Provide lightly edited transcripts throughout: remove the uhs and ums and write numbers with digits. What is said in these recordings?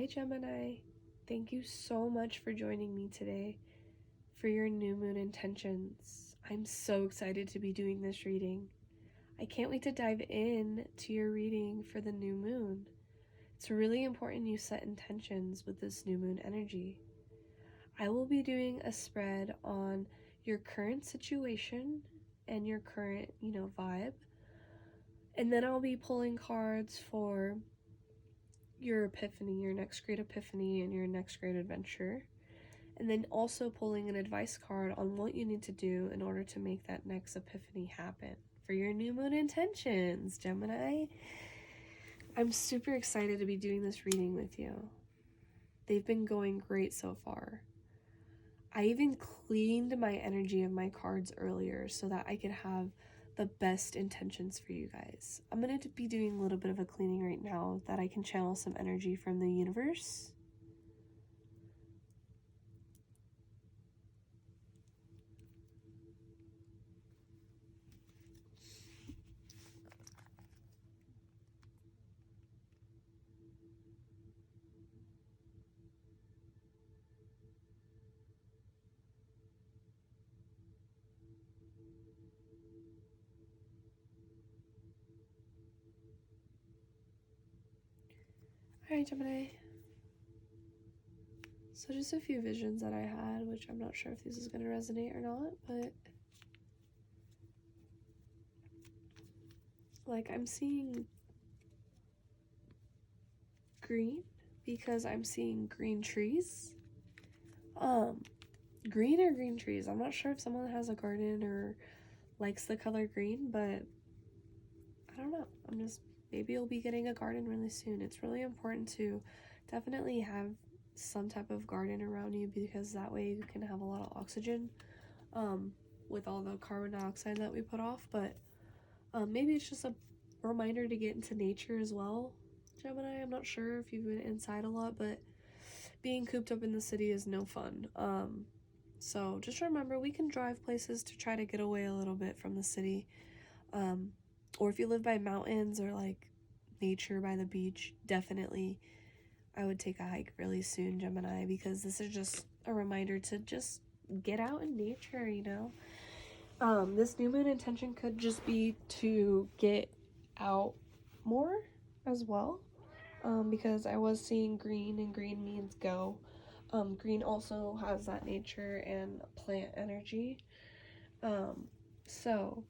Hi Gemini, thank you so much for joining me today for your new moon intentions. I'm so excited to be doing this reading. I can't wait to dive in to your reading for the new moon. It's really important you set intentions with this new moon energy. I will be doing a spread on your current situation and your current, vibe. And then I'll be pulling cards for your epiphany, your next great epiphany, and your next great adventure. And then also pulling an advice card on what you need to do in order to make that next epiphany happen for your new moon intentions, Gemini. I'm super excited to be doing this reading with you. They've been going great so far. I even cleaned my energy of my cards earlier so that I could have the best intentions for you guys. I'm going to be doing a little bit of a cleaning right now that I can channel some energy from the universe. Alright, Gemini. So just a few visions that I had, which I'm not sure if this is going to resonate or not, but like I'm seeing green because I'm seeing green trees. Green or green trees. I'm not sure if someone has a garden or likes the color green, but I don't know. Maybe you'll be getting a garden really soon. It's really important to definitely have some type of garden around you because that way you can have a lot of oxygen with all the carbon dioxide that we put off. But maybe it's just a reminder to get into nature as well, Gemini. I'm not sure if you've been inside a lot, but being cooped up in the city is no fun. So just remember, we can drive places to try to get away a little bit from the city. Or if you live by mountains or like nature by the beach, definitely I would take a hike really soon, Gemini, because this is just a reminder to just get out in nature, This new moon intention could just be to get out more as well, because I was seeing green, and green means go. Green also has that nature and plant energy. So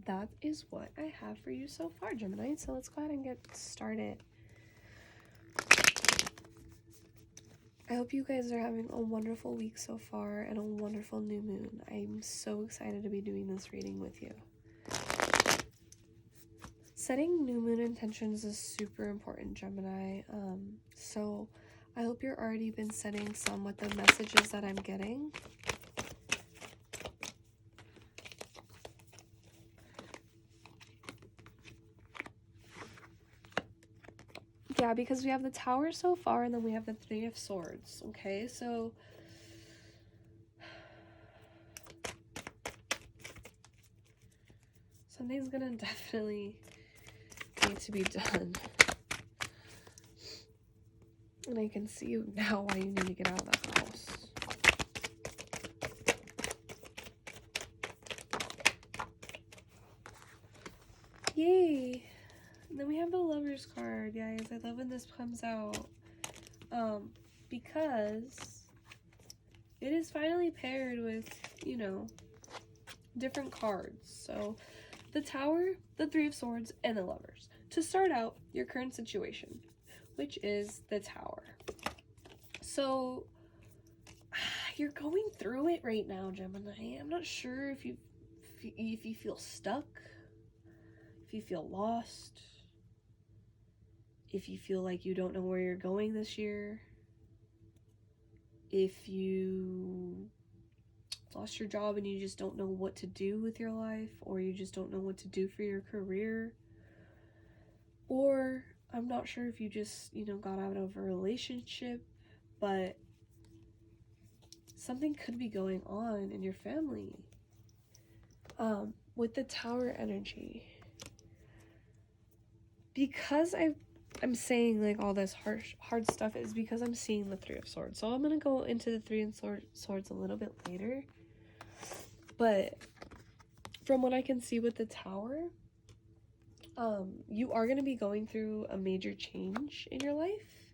that is what I have for you so far, Gemini. So let's go ahead and get started. I hope you guys are having a wonderful week so far and a wonderful new moon. I'm so excited to be doing this reading with you. Setting new moon intentions is super important, Gemini. So I hope you're already been setting some with the messages that I'm getting. Yeah, because we have the Tower so far, and then we have the Three of Swords, okay? So something's gonna definitely need to be done. And I can see now why you need to get out of the house. Yay! And then we have the Lover's card, guys. I love when this comes out. Because it is finally paired with, different cards. So the Tower, the Three of Swords, and the Lovers. To start out, your current situation, which is the Tower. So you're going through it right now, Gemini. I'm not sure if you feel stuck, if you feel lost, if you feel like you don't know where you're going this year, if you lost your job and you just don't know what to do with your life, or you just don't know what to do for your career, or I'm not sure if you just, got out of a relationship, but something could be going on in your family. With the Tower energy, because I'm saying like all this hard stuff is because I'm seeing the Three of Swords. So I'm gonna go into the Three of Swords a little bit later. But from what I can see with the Tower, you are gonna be going through a major change in your life.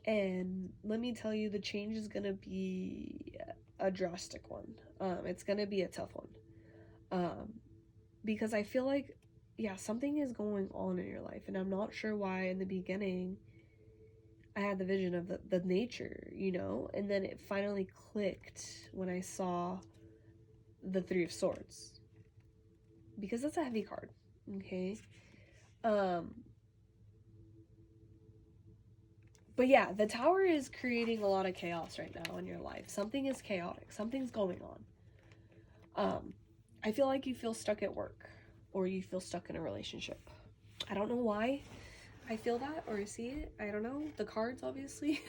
And let me tell you, the change is gonna be a drastic one. It's gonna be a tough one. Because I feel like, yeah, something is going on in your life, and I'm not sure why in the beginning I had the vision of the nature, you know, and then it finally clicked when I saw the Three of Swords, because that's a heavy card, okay? But yeah, the Tower is creating a lot of chaos right now in your life. Something is chaotic. Something's going on. I feel like you feel stuck at work, or you feel stuck in a relationship. I don't know why I feel that or see it. I don't know. The cards, obviously.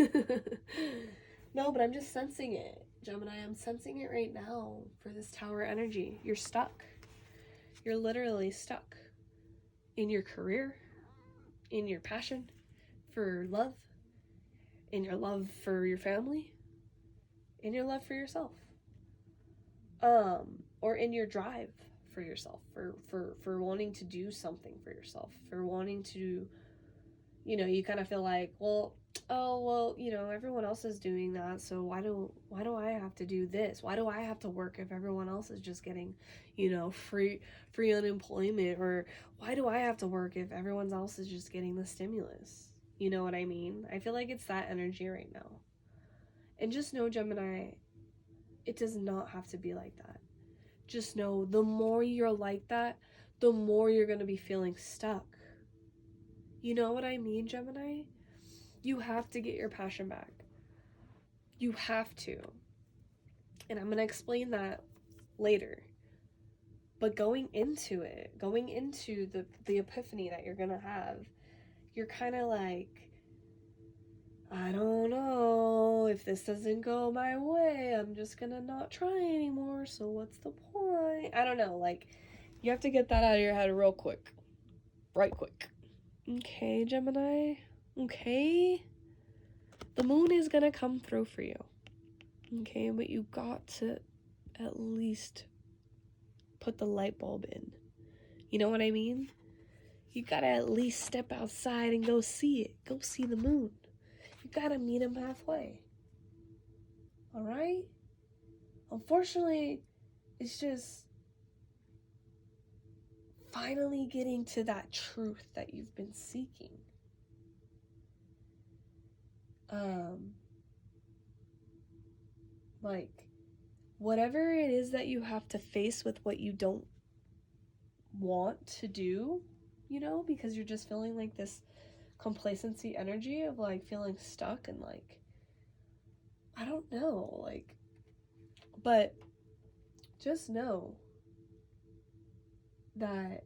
No, but I'm just sensing it, Gemini. I'm sensing it right now for this Tower energy. You're stuck. You're literally stuck in your career, in your passion for love, in your love for your family, in your love for yourself, or in your drive for yourself, for wanting to do something for yourself, for wanting to, you know, you kind of feel like, well, oh well, you know, everyone else is doing that, so why do I have to do this? Why do I have to work if everyone else is just getting, you know, free unemployment? Or why do I have to work if everyone else is just getting the stimulus? You know what I mean? I feel like it's that energy right now. And just know, Gemini, it does not have to be like that. Just know, the more you're like that, the more you're going to be feeling stuck. You know what I mean, Gemini? You have to get your passion back. You have to. And I'm going to explain that later. But going into it, going into the epiphany that you're going to have, you're kind of like, I don't know, if this doesn't go my way, I'm just gonna not try anymore, so what's the point? I don't know, like, you have to get that out of your head real quick. Right quick. Okay, Gemini? Okay? The moon is gonna come through for you. Okay, but you got to at least put the light bulb in. You know what I mean? You gotta at least step outside and go see it. Go see the moon. You gotta meet him halfway. Alright? Unfortunately, it's just finally getting to that truth that you've been seeking. Like, whatever it is that you have to face with what you don't want to do, you know, because you're just feeling like this complacency energy of like feeling stuck and like, I don't know, like, but just know that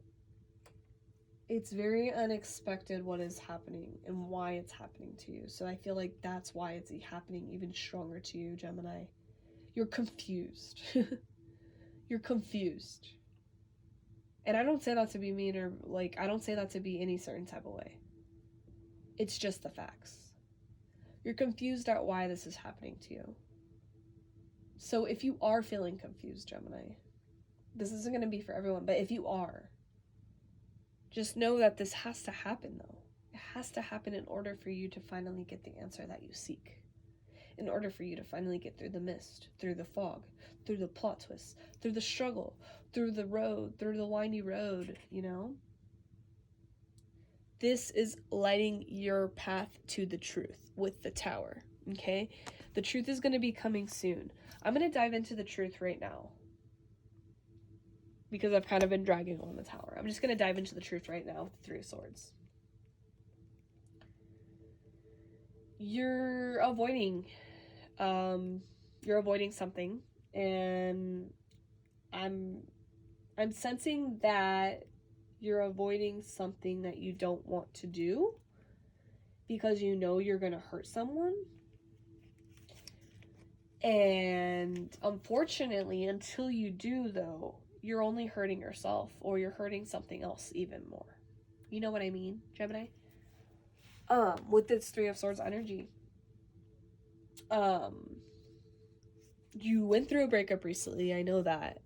it's very unexpected what is happening and why it's happening to you. So I feel like that's why it's happening even stronger to you, Gemini. You're confused. You're confused. And I don't say that to be mean, or like, I don't say that to be any certain type of way. It's just the facts. You're confused at why this is happening to you. So if you are feeling confused, Gemini, this isn't going to be for everyone, but if you are, just know that this has to happen, though. It has to happen in order for you to finally get the answer that you seek. In order for you to finally get through the mist, through the fog, through the plot twists, through the struggle, through the road, through the windy road, you know? This is lighting your path to the truth with the Tower, okay? The truth is going to be coming soon. I'm going to dive into the truth right now, because I've kind of been dragging on the Tower. I'm just going to dive into the truth right now with the Three of Swords. You're avoiding something, and I'm sensing that you're avoiding something that you don't want to do because you know you're going to hurt someone. And unfortunately, until you do, though, you're only hurting yourself, or you're hurting something else even more. You know what I mean, Gemini? With this Three of Swords energy, you went through a breakup recently. I know that.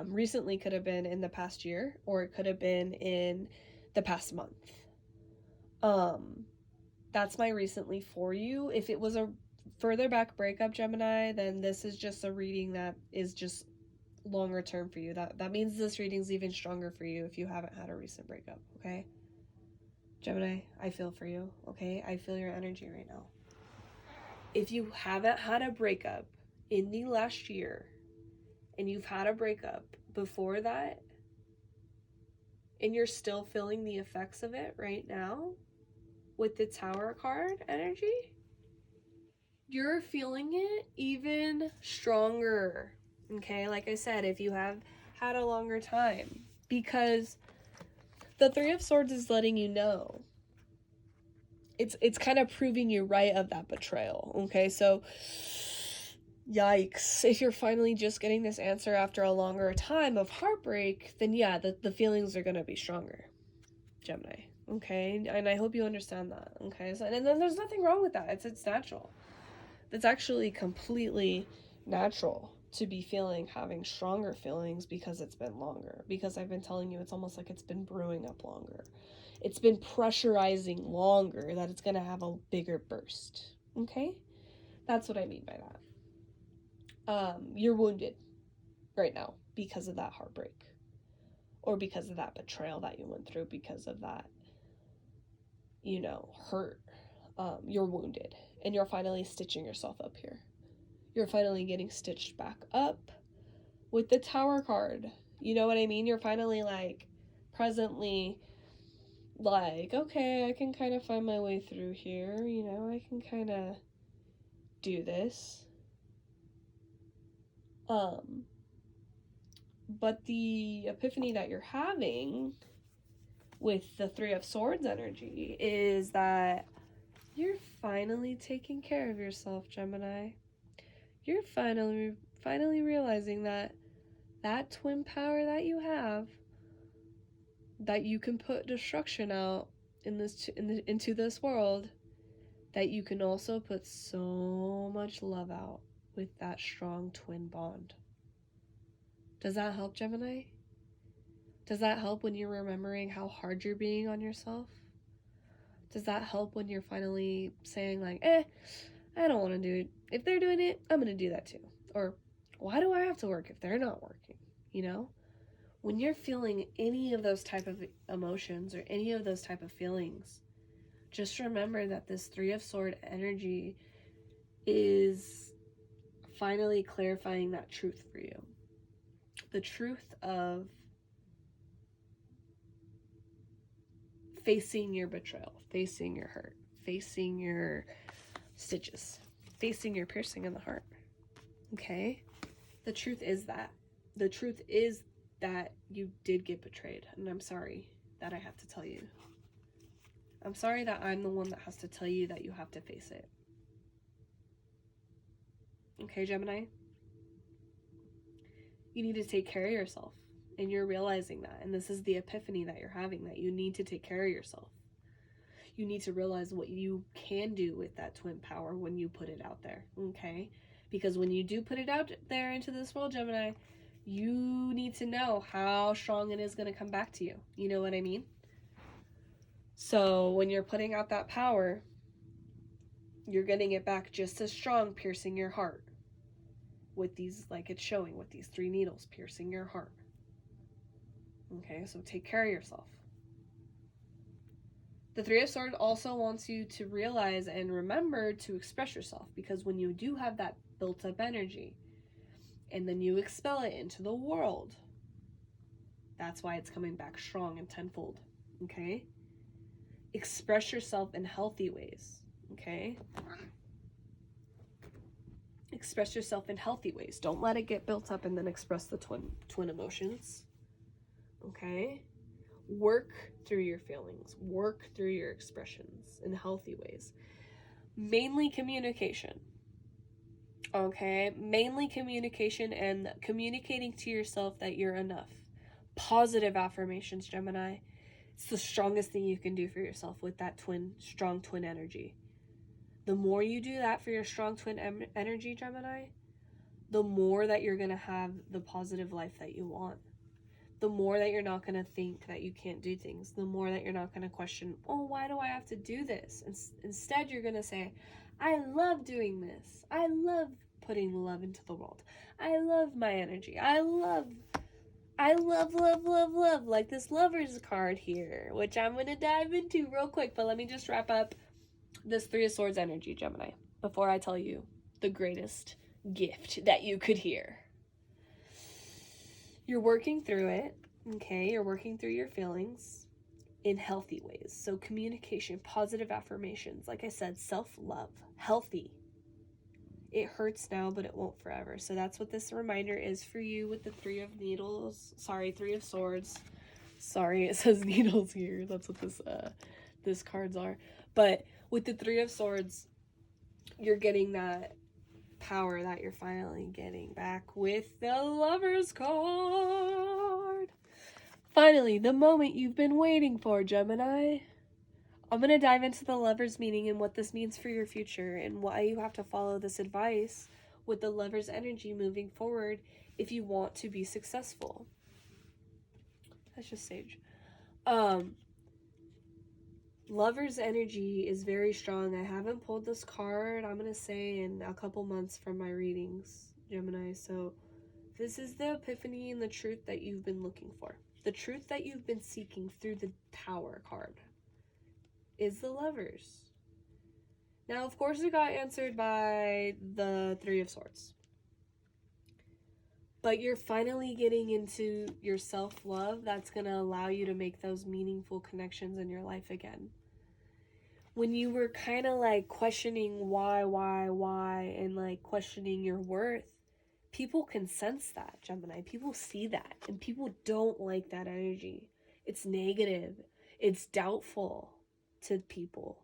Recently could have been in the past year, or it could have been in the past month. That's my recently for you. If it was a further back breakup, Gemini, then this is just a reading that is just longer term for you. That means this reading's even stronger for you if you haven't had a recent breakup, okay? Gemini, I feel for you, okay? I feel your energy right now. If you haven't had a breakup in the last year, and you've had a breakup before that, and you're still feeling the effects of it right now with the Tower card energy, you're feeling it even stronger, okay? Like I said, if you have had a longer time, because the Three of Swords is letting you know, it's kind of proving you right of that betrayal, okay? So yikes, if you're finally just getting this answer after a longer time of heartbreak, then yeah, the feelings are going to be stronger, Gemini, okay? And I hope you understand that, okay? So, and then there's nothing wrong with that. It's natural. It's actually completely natural to be having stronger feelings because it's been longer. Because I've been telling you, it's almost like it's been brewing up longer. It's been pressurizing longer that it's going to have a bigger burst, okay? That's what I mean by that. You're wounded right now because of that heartbreak, or because of that betrayal that you went through, because of that, hurt. You're wounded, and you're finally stitching yourself up here. You're finally getting stitched back up with the Tower card. You know what I mean? You're finally presently okay, I can kind of find my way through here. I can kind of do this. But the epiphany that you're having with the Three of Swords energy is that you're finally taking care of yourself, Gemini. You're finally realizing that twin power that you have, that you can put destruction out into this world, that you can also put so much love out with that strong twin bond. Does that help, Gemini? Does that help when you're remembering how hard you're being on yourself? Does that help when you're finally saying I don't want to do it. If they're doing it, I'm going to do that too. Or why do I have to work if they're not working? When you're feeling any of those type of emotions or any of those type of feelings, just remember that this Three of Swords energy is finally clarifying that truth for you. The truth of facing your betrayal, facing your hurt, facing your stitches, facing your piercing in the heart. Okay? The truth is that. The truth is that you did get betrayed, and I'm sorry that I have to tell you. I'm sorry that I'm the one that has to tell you that you have to face it. Okay, Gemini? You need to take care of yourself, and you're realizing that, and this is the epiphany that you're having, that you need to take care of yourself. You need to realize what you can do with that twin power when you put it out there, okay? Because when you do put it out there into this world, Gemini, you need to know how strong it is going to come back to you. You know what I mean? So when you're putting out that power, you're getting it back just as strong, piercing your heart. With these, like it's showing, with these 3 needles piercing your heart. Okay, so take care of yourself. The Three of Swords also wants you to realize and remember to express yourself, because when you do have that built up energy and then you expel it into the world, that's why it's coming back strong and tenfold. Okay? Express yourself in healthy ways. Okay? Express yourself in healthy ways. Don't let it get built up and then express the twin emotions. Okay? Work through your feelings. Work through your expressions in healthy ways. Mainly communication. Okay? Mainly communication and communicating to yourself that you're enough. Positive affirmations, Gemini. It's the strongest thing you can do for yourself with that strong twin energy. The more you do that for your strong twin energy, Gemini, the more that you're going to have the positive life that you want. The more that you're not going to think that you can't do things. The more that you're not going to question, oh, why do I have to do this? Instead, you're going to say, I love doing this. I love putting love into the world. I love my energy. I love, like this Lover's card here, which I'm going to dive into real quick. But let me just wrap up this Three of Swords energy, Gemini, before I tell you the greatest gift that you could hear. You're working through it, okay? You're working through your feelings in healthy ways. So communication, positive affirmations, like I said, self-love, healthy. It hurts now, but it won't forever. So that's what this reminder is for you with the Three of Swords. Sorry, it says needles here. That's what this cards are. But with the Three of Swords, you're getting that power that you're finally getting back with the Lover's card. Finally, the moment you've been waiting for, Gemini. I'm going to dive into the Lover's meaning and what this means for your future and why you have to follow this advice with the Lover's energy moving forward if you want to be successful. That's just sage. Lover's energy is very strong. I haven't pulled this card, I'm going to say, in a couple months from my readings, Gemini. So this is the epiphany and the truth that you've been looking for. The truth that you've been seeking through the Tower card is the Lovers. Now, of course, it got answered by the Three of Swords. But you're finally getting into your self-love that's going to allow you to make those meaningful connections in your life again. When you were kind of like questioning why, and like questioning your worth, people can sense that, Gemini. People see that, and people don't like that energy. It's negative. It's doubtful to people.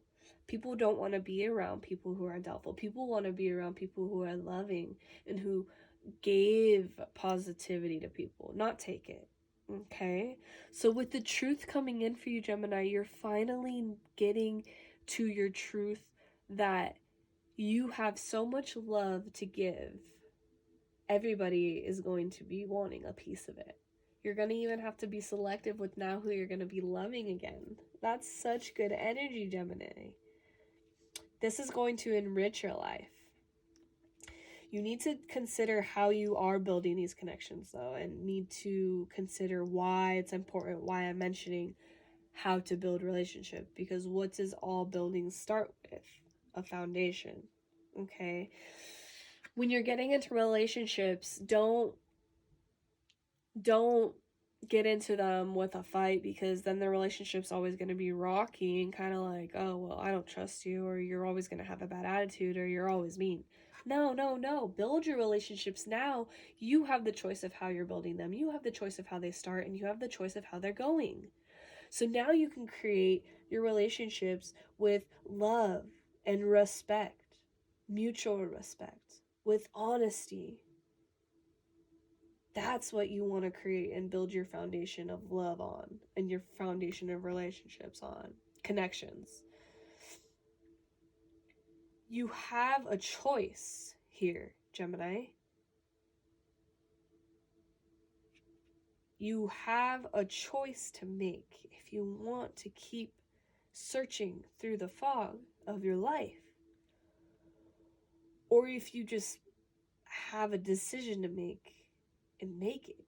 People don't want to be around people who are doubtful. People want to be around people who are loving and who gave positivity to people, not take it. Okay? So with the truth coming in for you, Gemini, you're finally getting to your truth that you have so much love to give. Everybody is going to be wanting a piece of it. You're going to even have to be selective with now who you're going to be loving again. That's such good energy, Gemini. This is going to enrich your life. You need to consider how you are building these connections, though, and need to consider why it's important, why I'm mentioning how to build relationship, because what does all buildings start with? A foundation, okay? When you're getting into relationships, don't get into them with a fight, because then the relationship's always going to be rocky and kind of like, oh, well, I don't trust you, or you're always going to have a bad attitude, or you're always mean. No. Build your relationships now. You have the choice of how you're building them. You have the choice of how they start, and you have the choice of how they're going. So now you can create your relationships with love and respect, mutual respect, with honesty. That's what you want to create and build your foundation of love on, and your foundation of relationships on, connections. You have a choice here, Gemini. You have a choice to make if you want to keep searching through the fog of your life, or if you just have a decision to make and make it.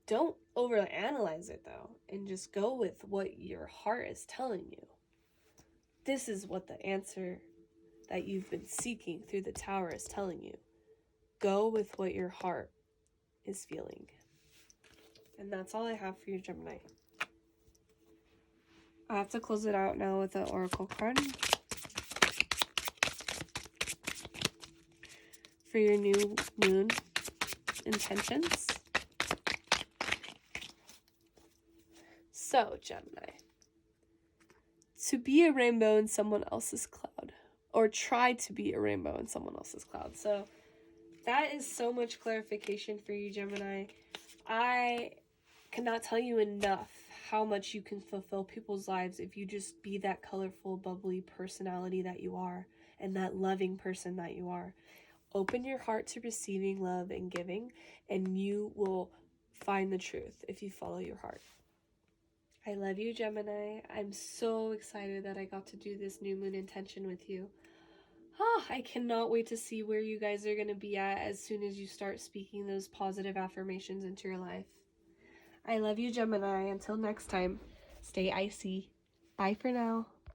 Don't overanalyze it, though, and just go with what your heart is telling you. This is what the answer that you've been seeking through the Tower is telling you. Go with what your heart is feeling. And that's all I have for you, Gemini. I have to close it out now with the Oracle card for your new moon intentions. So, Gemini, to be a rainbow in someone else's cloud, or try to be a rainbow in someone else's cloud. So that is so much clarification for you, Gemini. I cannot tell you enough how much you can fulfill people's lives if you just be that colorful, bubbly personality that you are and that loving person that you are. Open your heart to receiving love and giving, and you will find the truth if you follow your heart. I love you, Gemini. I'm so excited that I got to do this new moon intention with you. I cannot wait to see where you guys are going to be at as soon as you start speaking those positive affirmations into your life. I love you, Gemini. Until next time, stay icy. Bye for now.